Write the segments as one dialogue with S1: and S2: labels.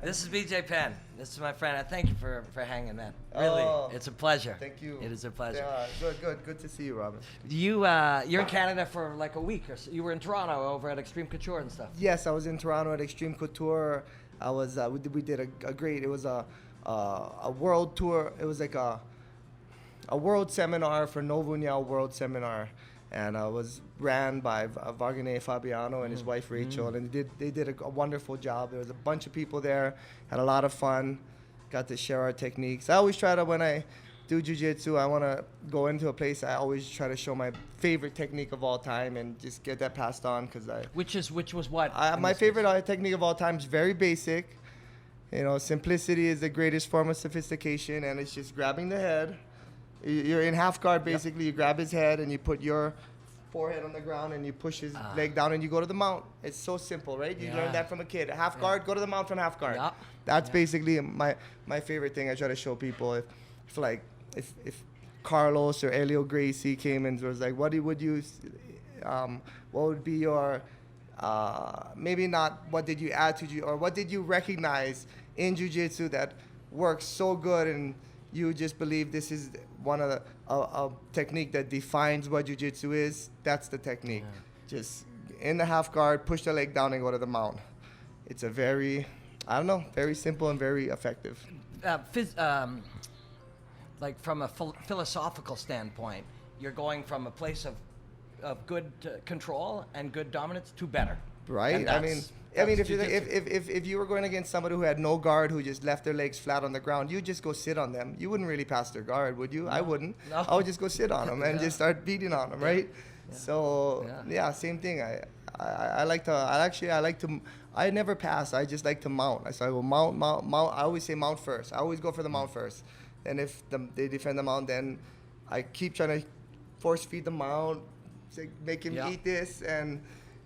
S1: This is BJ Penn. This is my friend. I thank you for hanging, man. Really, it's a pleasure.
S2: Thank you.
S1: It is a pleasure.
S2: Yeah, good to see you, Robin.
S1: You're in Canada for like a week or so. You were in Toronto over at Extreme Couture and stuff.
S2: Yes, I was in Toronto at Extreme Couture. I was we did a great. It was a world tour. It was like a world seminar for Novo União World Seminar. And was ran by Wagner Fabiano and his wife Rachel, and they did a wonderful job. There was a bunch of people there, had a lot of fun, got to share our techniques. I always try to, when I do jiu-jitsu, I want to go into a place, I always try to show my favorite technique of all time and just get that passed on.
S1: Which was what?
S2: My favorite technique of all time is very basic. You know, simplicity is the greatest form of sophistication, and it's just grabbing the head. You're in half guard, basically. You grab his head and you put your forehead on the ground and you push his leg down and you go to the mount. It's so simple, right? You learned that from a kid. Half guard, go to the mount from half guard. That's basically my favorite thing I try to show people. If Carlos or Elio Gracie came and was like, what would be your, maybe not what did you add to or what did you recognize in jiu-jitsu that works so good and you just believe this is one of a technique that defines what jiu-jitsu is. That's the technique. Just in the half guard, push the leg down and go to the mount. It's a very simple and very effective.
S1: Like from a philosophical standpoint, you're going from a place of good control and good dominance to better.
S2: Right. I mean, if you were going against somebody who had no guard, who just left their legs flat on the ground, you just go sit on them. You wouldn't really pass their guard, would you? No. I wouldn't. No. I would just go sit on them and just start beating on them, right? Yeah. So same thing. I never pass. I just like to mount. So I go mount. I always say mount first. I always go for the mount first. And if they defend the mount, then I keep trying to force feed the mount, make him eat this,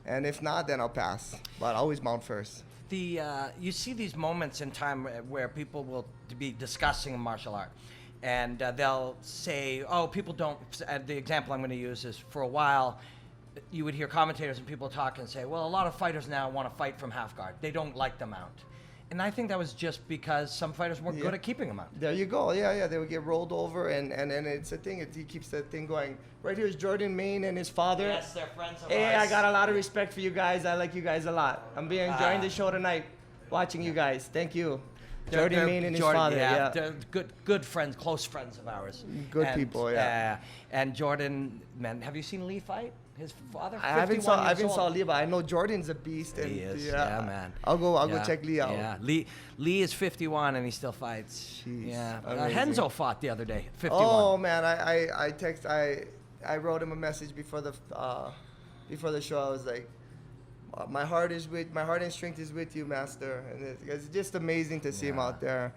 S2: and if not, then I'll pass. But I always mount first.
S1: You see these moments in time where people will be discussing a martial art, and they'll say, "Oh, people don't." The example I'm going to use is, for a while, you would hear commentators and people talk and say, "Well, a lot of fighters now want to fight from half guard. They don't like the mount." And I think that was just because some fighters weren't good at keeping them out.
S2: There you go. Yeah. They would get rolled over, and it's a thing. He keeps that thing going. Right here is Jordan Main and his father.
S1: Yes, they're friends of ours.
S2: Hey, I got a lot of respect for you guys. I like you guys a lot. I'm enjoying the show tonight, watching you guys. Thank you. Jordan Main and his father. Yeah,
S1: they're good friends, close friends of ours.
S2: Good people, yeah.
S1: And Jordan, man, have you seen Lee fight? His father?
S2: I haven't saw Lee, but I know Jordan's a beast. And
S1: he is, man.
S2: I'll go check Lee out.
S1: Yeah, Lee is 51 and he still fights.
S2: Jeez,
S1: yeah, Henzo fought the other day, 51.
S2: Oh man, I wrote him a message before the show. I was like, my heart and strength is with you, master. And it's just amazing to see him out there,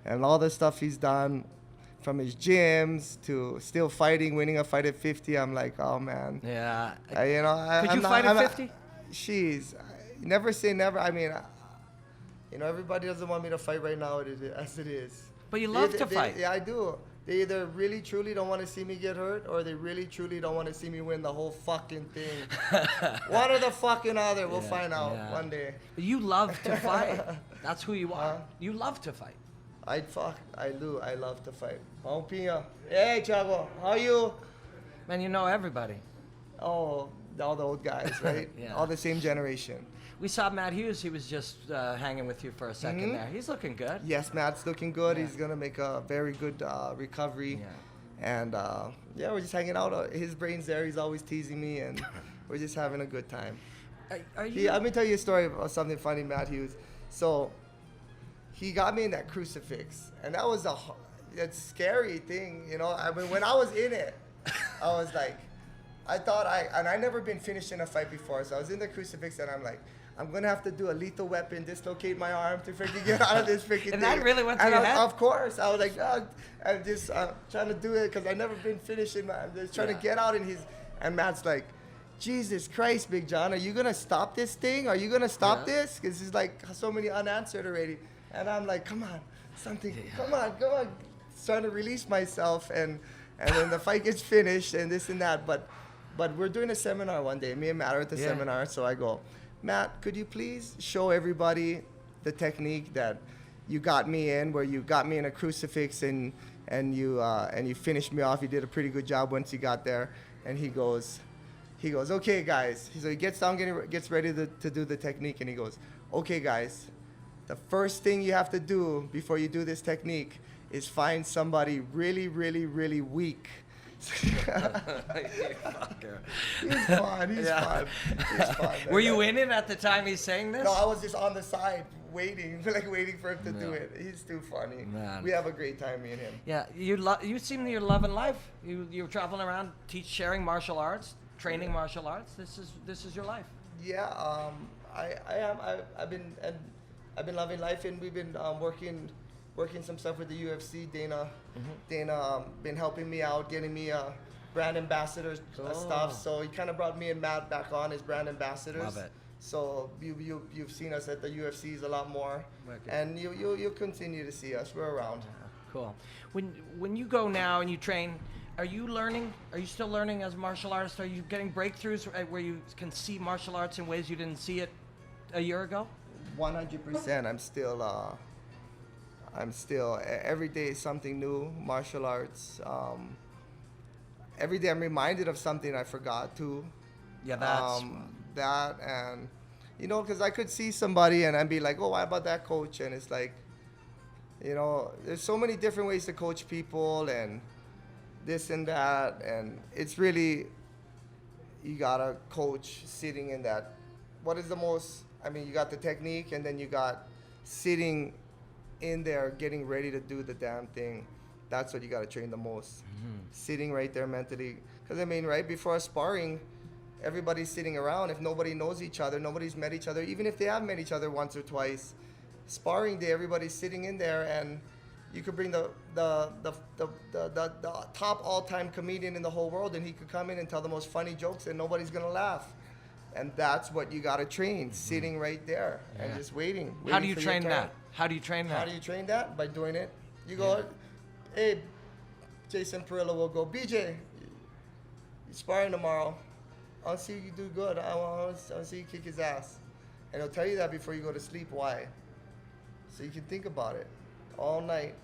S2: and all the stuff he's done. From his gyms to still fighting, winning a fight at 50, I'm like, oh man.
S1: Yeah.
S2: Could
S1: you fight at 50?
S2: Never say never. I mean, everybody doesn't want me to fight right now as it is.
S1: But you love to fight.
S2: Yeah, I do. They either really truly don't want to see me get hurt, or they really truly don't want to see me win the whole fucking thing. One or the fucking other. We'll find out one day.
S1: But you love to fight. That's who you are. You love to fight.
S2: I do. I love to fight. Hey, Chavo, how are you?
S1: Man, you know everybody.
S2: Oh, all the old guys, right?
S1: Yeah.
S2: All the same generation.
S1: We saw Matt Hughes. He was just hanging with you for a second there. He's looking good.
S2: Yes, Matt's looking good. Yeah. He's going to make a very good recovery. Yeah. And, we're just hanging out. His brain's there. He's always teasing me, and we're just having a good time. Let me tell you a story about something funny, Matt Hughes. So he got me in that crucifix, and that was a scary thing, I mean, when I was in it, I was like, I never been finished in a fight before, so I was in the crucifix, and I'm like, I'm gonna have to do a lethal weapon, dislocate my arm to freaking get out of this freaking thing.
S1: And that really went through your head?
S2: Of course, I was like, I'm just trying to do it because I never been finished I'm just trying to get out, and Matt's like, Jesus Christ, Big John, are you gonna stop this thing? Are you gonna stop this? Because there's like so many unanswered already. And I'm like, come on, come on. Trying to release myself, and then the fight gets finished and this and that. But we're doing a seminar one day. Me and Matt are at the seminar, so I go, Matt, could you please show everybody the technique that you got me in, where you got me in a crucifix and you finished me off. You did a pretty good job once you got there. And he goes, okay, guys. So he gets down, gets ready to do the technique, and he goes, okay, guys, the first thing you have to do before you do this technique is find somebody really, really, really weak. He's fun. He's fun.
S1: Were you in it at the time he's saying this?
S2: No, I was just on the side waiting for him to do it. He's too funny. Man. We have a great time, me and him.
S1: Yeah, you seem you're loving life. You're traveling around, sharing martial arts, training martial arts. This is your life.
S2: Yeah, I am. I've been loving life, and we've been working some stuff with the UFC. Dana been helping me out, getting me brand ambassador stuff. So he kind of brought me and Matt back on as brand ambassadors.
S1: Love it.
S2: So you've seen us at the UFCs a lot more, and you'll continue to see us. We're around.
S1: Cool. When you go now and you train, are you learning? Are you still learning as a martial artist? Are you getting breakthroughs where you can see martial arts in ways you didn't see it a year ago?
S2: 100%. I'm still every day is something new. Martial arts. Every day I'm reminded of something I forgot to.
S1: Yeah, that's
S2: that, and because I could see somebody and I'd be like, oh, why about that coach? And it's like, there's so many different ways to coach people and this and that, and it's really, you gotta coach sitting in that. What is the most? You got the technique, and then you got sitting in there getting ready to do the damn thing. That's what you got to train the most. Sitting right there mentally, because right before a sparring, everybody's sitting around. If nobody knows each other, nobody's met each other, even if they have met each other once or twice, sparring day, everybody's sitting in there, and you could bring the top all-time comedian in the whole world, and he could come in and tell the most funny jokes, and nobody's gonna laugh. And that's what you gotta train, sitting right there and just waiting.
S1: How do you train that? How do you train that? By
S2: doing it. You go, hey, Jason Perillo will go, BJ, you're sparring tomorrow. I'll see you do good. I'll see you kick his ass. And he'll tell you that before you go to sleep. Why? So you can think about it all night.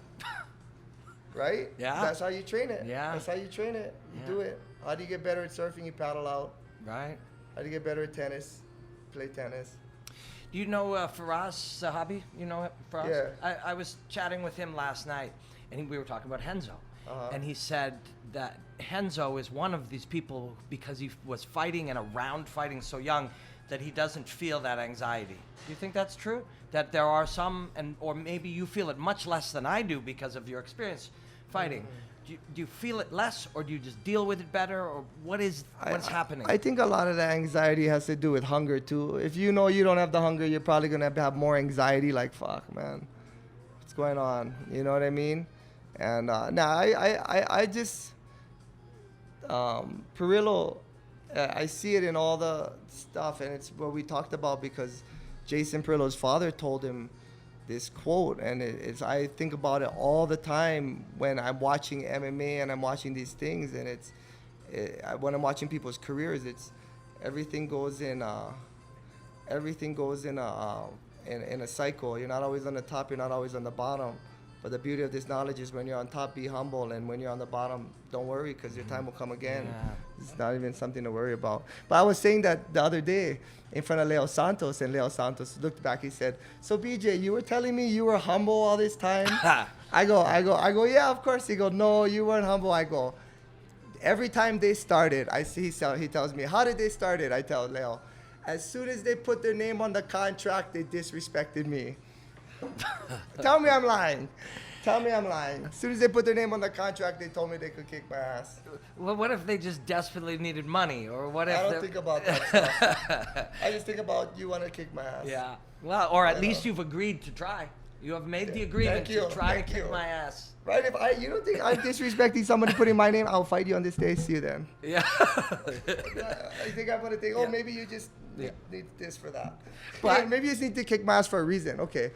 S2: Right?
S1: Yeah.
S2: That's how you train it.
S1: Yeah.
S2: That's how you train it. You do it. How do you get better at surfing? You paddle out.
S1: Right.
S2: How do you get better at tennis? Play tennis.
S1: Do you know Faraz Sahabi? You know Faraz?
S2: Yeah.
S1: I was chatting with him last night, and we were talking about Renzo. And he said that Renzo is one of these people, because he was fighting and around fighting so young, that he doesn't feel that anxiety. Do you think that's true? That there are some, or maybe you feel it much less than I do because of your experience fighting. Do you feel it less, or do you just deal with it better, or what's happening?
S2: I think a lot of the anxiety has to do with hunger too. If you know you don't have the hunger, you're probably gonna have more anxiety. Like, fuck, man, what's going on? You know what I mean? And I just Perillo, I see it in all the stuff, and it's what we talked about, because Jason Perillo's father told him this quote, and I think about it all the time when I'm watching MMA and I'm watching these things, and when I'm watching people's careers, everything goes in a cycle. You're not always on the top, you're not always on the bottom. But the beauty of this knowledge is when you're on top, be humble, and when you're on the bottom, don't worry, because your time will come again. Yeah. It's not even something to worry about. But I was saying that the other day in front of Leo Santos, and Leo Santos looked back. He said, "So BJ, you were telling me you were humble all this time?" I go, "Yeah, of course." He goes, "No, you weren't humble." I go, "Every time they started, he tells me, how did they start it?" I tell Leo, "As soon as they put their name on the contract, they disrespected me." Tell me I'm lying. As soon as they put their name on the contract, they told me they could kick my ass.
S1: Well, what if they just desperately needed money? Or what if
S2: I don't think about that stuff. I just think about, you want to kick my ass.
S1: Yeah. Well, or at least you've agreed to try. You have made the agreement to try to kick my ass.
S2: Right? If you don't think I'm disrespecting somebody putting my name, I'll fight you on this day. See you then.
S1: Yeah.
S2: I think I'm gonna think, maybe you just need this for that. But maybe you just need to kick my ass for a reason. Okay.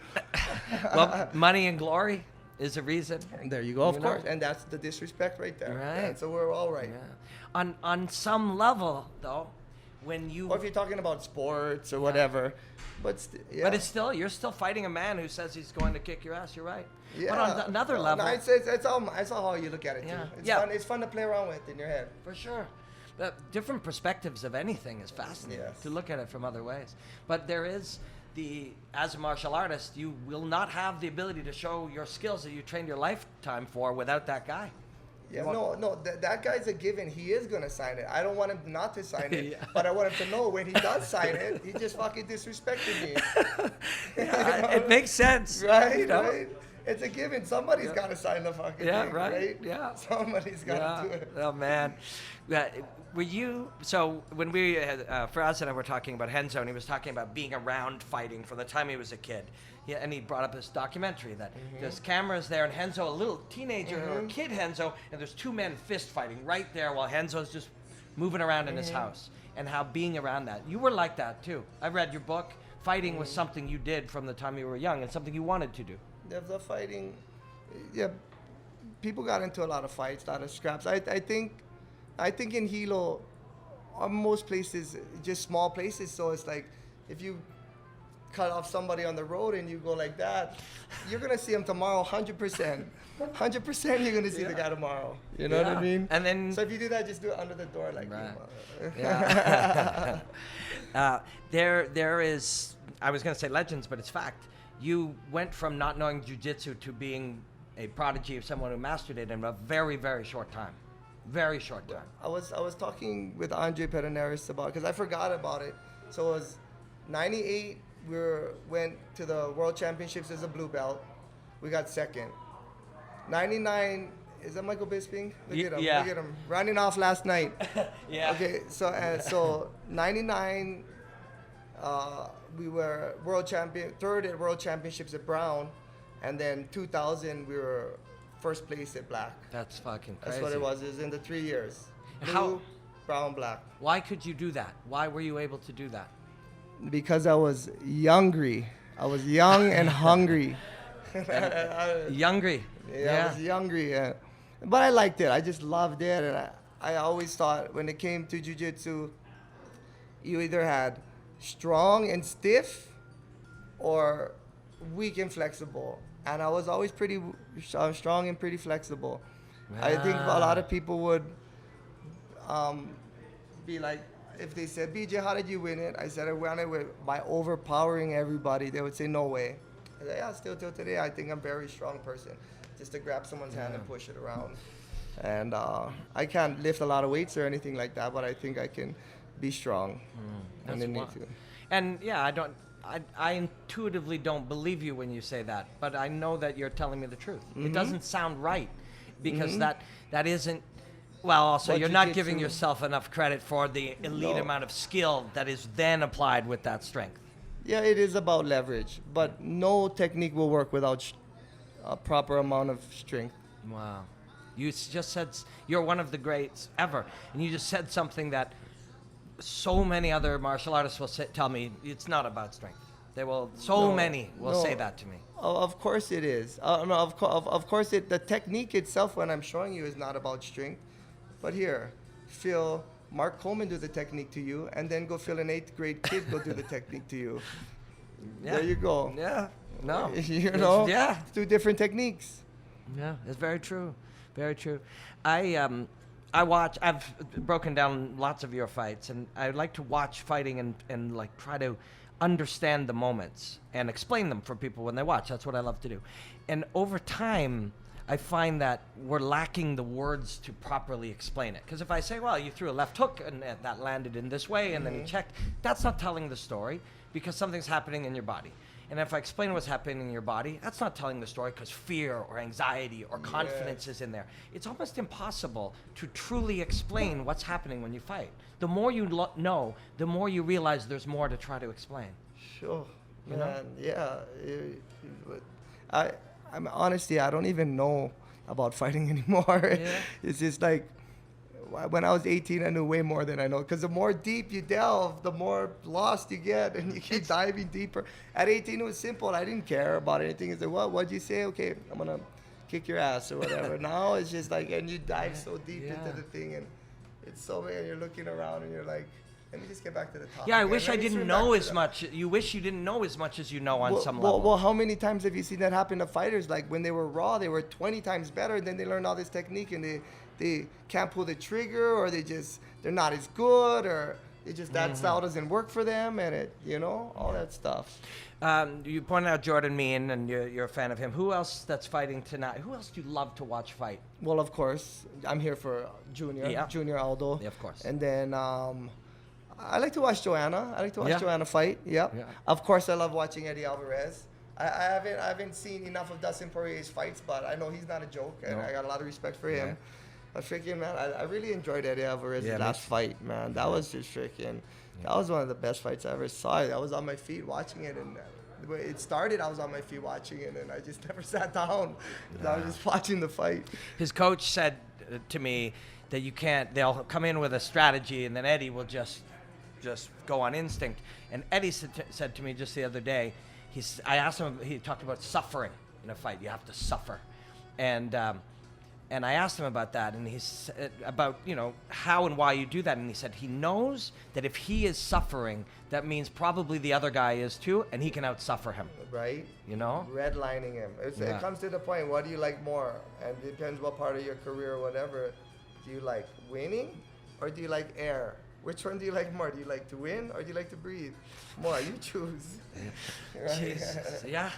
S1: Well, money and glory is a reason.
S2: And there you go, of course. And that's the disrespect right there.
S1: Right.
S2: Yeah, so we're all right.
S1: Yeah. On some level, though, when you...
S2: Or if you're talking about sports or whatever. But
S1: But it's still, you're still fighting a man who says he's going to kick your ass. You're right.
S2: Yeah.
S1: But on another level...
S2: No, it's all how you look at it, too.
S1: Yeah.
S2: It's fun to play around with in your head.
S1: For sure. Different perspectives of anything is fascinating to look at it from other ways. But there is as a martial artist, you will not have the ability to show your skills that you trained your lifetime for without that guy.
S2: Yeah, that guy's a given. He is going to sign it. I don't want him not to sign it, but I want him to know when he does sign it, he just fucking disrespected me.
S1: It makes sense.
S2: Right, right. It's a given. Somebody's got to sign the fucking thing,
S1: right? Yeah.
S2: Somebody's got to do it.
S1: Oh, man. So when Faraz and I were talking about Renzo, and he was talking about being around fighting from the time he was a kid. Yeah, and he brought up this documentary that there's cameras there, and Renzo, a little teenager or kid Renzo, and there's two men fist fighting right there while Renzo's just moving around in his house, and how being around that. You were like that too. I read your book. Fighting was something you did from the time you were young, and something you wanted to do.
S2: The fighting, people got into a lot of fights, a lot of scraps. I think in Hilo, most places, just small places, so it's like if you cut off somebody on the road and you go like that, you're going to see him tomorrow 100%. 100% you're going to see the guy tomorrow. You know what I mean?
S1: And then,
S2: so if you do that, just do it under the door like
S1: there is, I was going to say legends, but it's fact. You went from not knowing jiu-jitsu to being a prodigy of someone who mastered it in a very, very short time. Very short time.
S2: I was talking with Andre Pederneiras about, because I forgot about it. So it was 98. Went to the World Championships as a blue belt. We got second. 99, is that Michael Bisping? Look at him.
S1: Yeah.
S2: Look at him. Running off last night.
S1: Yeah.
S2: Okay, so 99, we were third at World Championships at Brown. And then 2000, we were first place at black.
S1: That's fucking crazy.
S2: That's what it was. It was in the 3 years. Blue,
S1: How?
S2: Brown, black.
S1: Why could you do that? Why were you able to do that?
S2: Because I was youngry. I was young and hungry.
S1: Youngry.
S2: Yeah, I was youngry. Yeah. But I liked it. I just loved it. And I always thought when it came to jiu-jitsu, you either had strong and stiff or weak and flexible. And I was always pretty strong and pretty flexible. I think a lot of people would be like, if they said, BJ, how did you win it? I said, I won it by overpowering everybody. They would say, no way. I said, yeah, still till today, I think I'm a very strong person. Just to grab someone's hand and push it around. And I can't lift a lot of weights or anything like that, but I think I can be strong when I need to.
S1: And yeah, I intuitively don't believe you when you say that, but I know that you're telling me the truth. It doesn't sound right because that isn't. Well, also,
S2: But
S1: you're not giving yourself enough credit for the elite amount of skill that is then applied with that strength.
S2: Yeah, it is about leverage, but no technique will work without a proper amount of strength.
S1: Wow. You just said you're one of the greats ever, and you just said something that so many other martial artists will tell me it's not about strength. They will. Many will say that to me.
S2: Of course it is. Of course the technique itself, when I'm showing you, is not about strength. But here, feel Mark Coleman do the technique to you, and then go feel an 8th grade kid go do the technique to you. Yeah. There you go.
S1: Yeah. No.
S2: You know.
S1: Yeah.
S2: 2 different techniques.
S1: Yeah, it's very true. Very true. I've broken down lots of your fights, and I like to watch fighting and like try to understand the moments and explain them for people when they watch. That's what I love to do. And over time, I find that we're lacking the words to properly explain it. Because if I say, well, you threw a left hook and that landed in this way and then you checked, that's not telling the story because something's happening in your body. And if I explain what's happening in your body, that's not telling the story because fear or anxiety or confidence is in there. It's almost impossible to truly explain what's happening when you fight. The more you know, the more you realize there's more to try to explain.
S2: Sure.
S1: You know?
S2: Yeah. I'm honestly, I don't even know about fighting anymore. Yeah. It's just like when I was 18, I knew way more than I know. Because the more deep you delve, the more lost you get, and you keep diving deeper. At 18, it was simple. I didn't care about anything. It's like, what'd you say? Okay, I'm gonna kick your ass or whatever. Now it's just like, and you dive so deep into the thing, and it's so bad. You're looking around, and you're like, let me just get back to the top.
S1: Yeah, I
S2: again.
S1: wish
S2: Let
S1: I
S2: me
S1: didn't
S2: swim
S1: know
S2: back
S1: as
S2: to
S1: much. You wish you didn't know as much as you know on some
S2: well,
S1: level.
S2: well, how many times have you seen that happen to fighters? Like when they were raw, they were 20 times better. Then they learn all this technique, and they can't pull the trigger, or they're not as good, or that style doesn't work for them, and all that stuff.
S1: You pointed out Jordan Mean, and you're a fan of him. Who else that's fighting tonight? Who else do you love to watch fight?
S2: Well, of course, I'm here for Junior Aldo.
S1: Yeah, of course.
S2: And then I like to watch Joanna. I like to watch
S1: Yeah.
S2: Joanna fight. Yep.
S1: Yeah.
S2: Of course, I love watching Eddie Alvarez. I haven't seen enough of Dustin Poirier's fights, but I know he's not a joke, and I got a lot of respect for him.
S1: Yeah.
S2: But freaking man, I really enjoyed Eddie Alvarez's
S1: Yeah,
S2: last fight, man. That was just freaking. That was one of the best fights I ever saw. I was on my feet watching it, and the way it started, I was on my feet watching it, and I just never sat down. I was just watching the fight.
S1: His coach said to me that you can't. They'll come in with a strategy, and then Eddie will just go on instinct. And Eddie said to me just the other day, I asked him. He talked about suffering in a fight. You have to suffer, and I asked him about that, and he said about how and why you do that, and he said he knows that if he is suffering, that means probably the other guy is too, and he can outsuffer him.
S2: Right? Redlining him. It comes to the point. What do you like more? And it depends what part of your career or whatever. Do you like winning, or do you like air? Which one do you like more? Do you like to win, or do you like to breathe more? You choose. Right?
S1: Jesus. Yeah.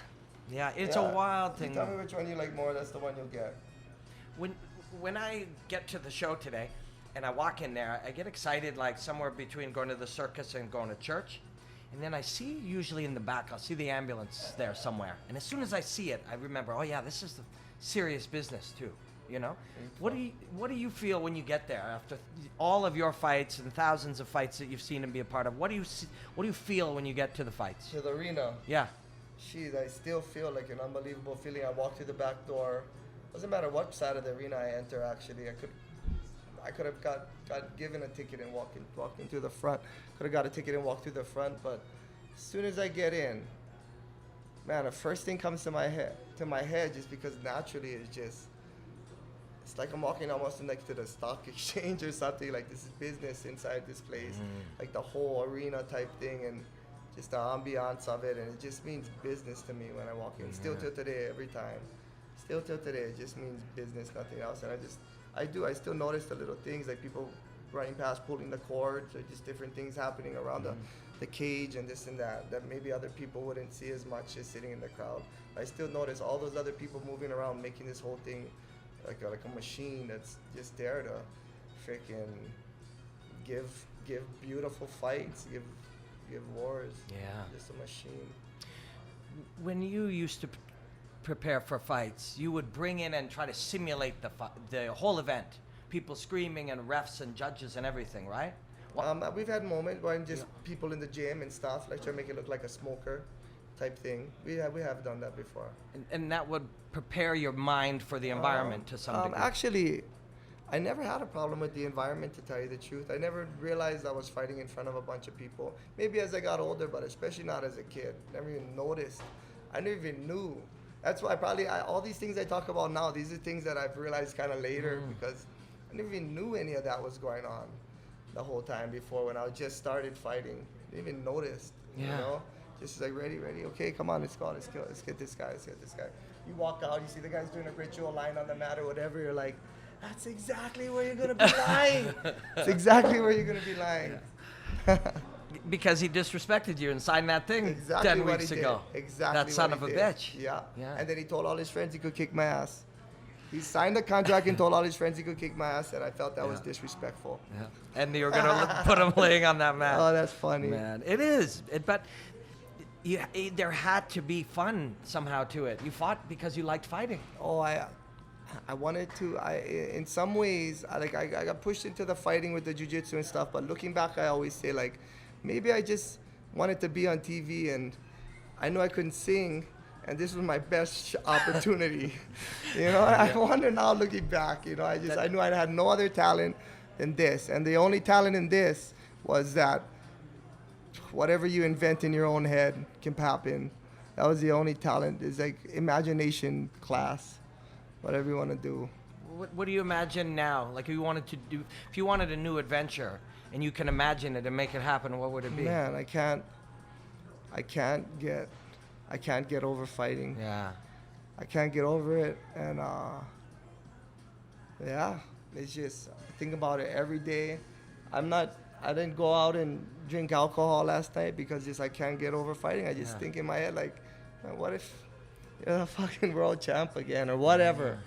S1: It's a wild thing.
S2: You tell me which one you like more. That's the one you'll get.
S1: When I get to the show today and I walk in there, I get excited like somewhere between going to the circus and going to church. And then I see usually in the back, I'll see the ambulance there somewhere. And as soon as I see it, I remember, oh yeah, this is the serious business too. What do you feel when you get there after all of your fights and thousands of fights that you've seen and be a part of? What do you feel when you get to the fights?
S2: To the arena.
S1: Yeah.
S2: Jeez, I still feel like an unbelievable feeling. I walk through the back door. Doesn't matter what side of the arena I enter. Actually, I could have got given a ticket and walked into the front. Could have got a ticket and walked through the front. But as soon as I get in, man, the first thing comes to my head, just because naturally it's like I'm walking almost next to the stock exchange or something. Like this is business inside this place, like the whole arena type thing, and just the ambiance of it, and it just means business to me when I walk in. Still till today, every time. Still till today, it just means business, nothing else. And I still notice the little things, like people running past, pulling the cords, or just different things happening around the cage and this and that maybe other people wouldn't see as much as sitting in the crowd. I still notice all those other people moving around, making this whole thing like a machine that's just there to freaking give beautiful fights, give wars.
S1: Yeah.
S2: Just a machine.
S1: When you used to prepare for fights, you would bring in and try to simulate the whole event, people screaming and refs and judges and everything, right?
S2: We've had moments where I'm just people in the gym and stuff, like try to make it look like a smoker type thing. We have done that before. And
S1: that would prepare your mind for the environment to some degree.
S2: Actually, I never had a problem with the environment, to tell you the truth. I never realized I was fighting in front of a bunch of people. Maybe as I got older, but especially not as a kid. Never even noticed. I never even knew. That's why all these things I talk about now, these are things that I've realized kind of later, because I never even knew any of that was going on the whole time before when I just started fighting. I didn't even notice, Just like, ready, okay, come on, let's go, let's get this guy. You walk out, you see the guy's doing a ritual line on the mat or whatever, you're like, that's exactly where you're going to be lying. It's exactly where you're going to be lying.
S1: Because he disrespected you and signed that thing
S2: exactly
S1: 10 weeks ago.
S2: Exactly.
S1: That son of a bitch.
S2: Yeah. And then he told all his friends he could kick my ass. He signed the contract and told all his friends he could kick my ass, and I felt that was disrespectful.
S1: Yeah. And you were going to put him laying on that mat.
S2: Oh, that's funny.
S1: Man, it is. But there had to be fun somehow to it. You fought because you liked fighting.
S2: Oh, I wanted to. In some ways, I got pushed into the fighting with the jiu-jitsu and stuff. But looking back, I always say, like, maybe I just wanted to be on TV, and I knew I couldn't sing, and this was my best opportunity. I wonder now, looking back, I knew I had no other talent than this, and the only talent in this was that whatever you invent in your own head can happen. That was the only talent. It's like imagination class, whatever you want to do.
S1: What do you imagine now? Like if you wanted a new adventure, and you can imagine it and make it happen, what would it be?
S2: Man, I can't get over fighting.
S1: Yeah.
S2: I can't get over it, and yeah, it's just, I think about it every day. I didn't go out and drink alcohol last night because just I can't get over fighting. I just think in my head, like, what if you're the fucking world champ again or whatever?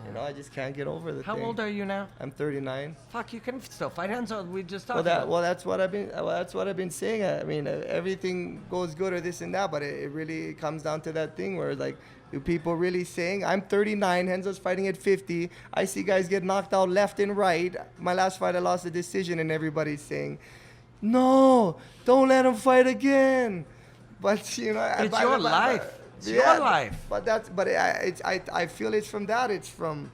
S2: You know, I just can't get over the thing.
S1: How old are you now?
S2: I'm 39.
S1: Fuck, you can still fight. Hands-on, we just talked about.
S2: Well, that's what I've been saying. I mean, everything goes good or this and that, but it really comes down to that thing where, like, do people really saying, I'm 39, Renzo's fighting at 50. I see guys get knocked out left and right. My last fight, I lost a decision, and everybody's saying, no, don't let him fight again. But, you know,
S1: it's your life. It's your life.
S2: But I feel it's from that. It's from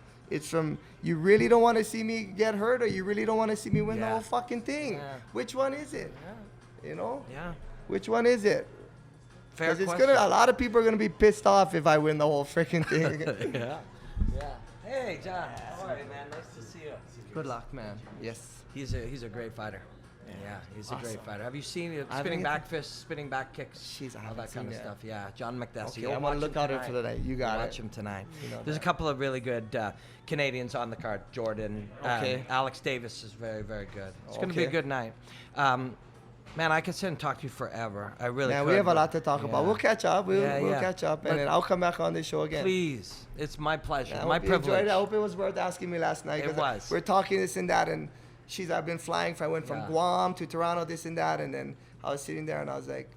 S2: you really don't want to see me get hurt, or you really don't want to see me win the whole fucking thing. Yeah. Which one is it? Yeah. You know? Yeah. Which one is it?
S1: Fair question.
S2: It's a lot of people are gonna be pissed off if I win the whole freaking thing.
S1: Yeah. Hey, John. How are you, man? Nice to see you.
S2: Good luck, man. Yes.
S1: He's a great fighter. Yeah, he's awesome. A great fighter. Have you seen it? Spinning back fists, spinning back kicks, all that kind of stuff. Yeah, John McDessie.
S2: Okay, I want to look out for tonight. You got it.
S1: Watch him tonight. There's a couple of really good Canadians on the card. Jordan. Alex Davis is very, very good. It's going to be a good night. Man, I could sit and talk to you forever. I really could.
S2: We have a lot to talk about. We'll catch up. We'll catch up, and then I'll come back on this show again.
S1: Please. It's my pleasure. My privilege.
S2: I hope it was worth asking me last night.
S1: It was.
S2: We're talking this and that, and I've been flying. I went from Guam to Toronto, this and that, and then I was sitting there and I was like,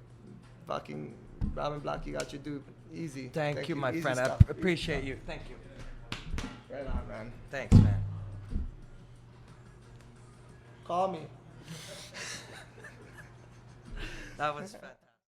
S2: fucking Robin Black, you got your dude. Easy.
S1: Thank you, my friend. I appreciate you. Thank you.
S2: Right on, man.
S1: Thanks, man.
S2: Call me.
S1: That was fun.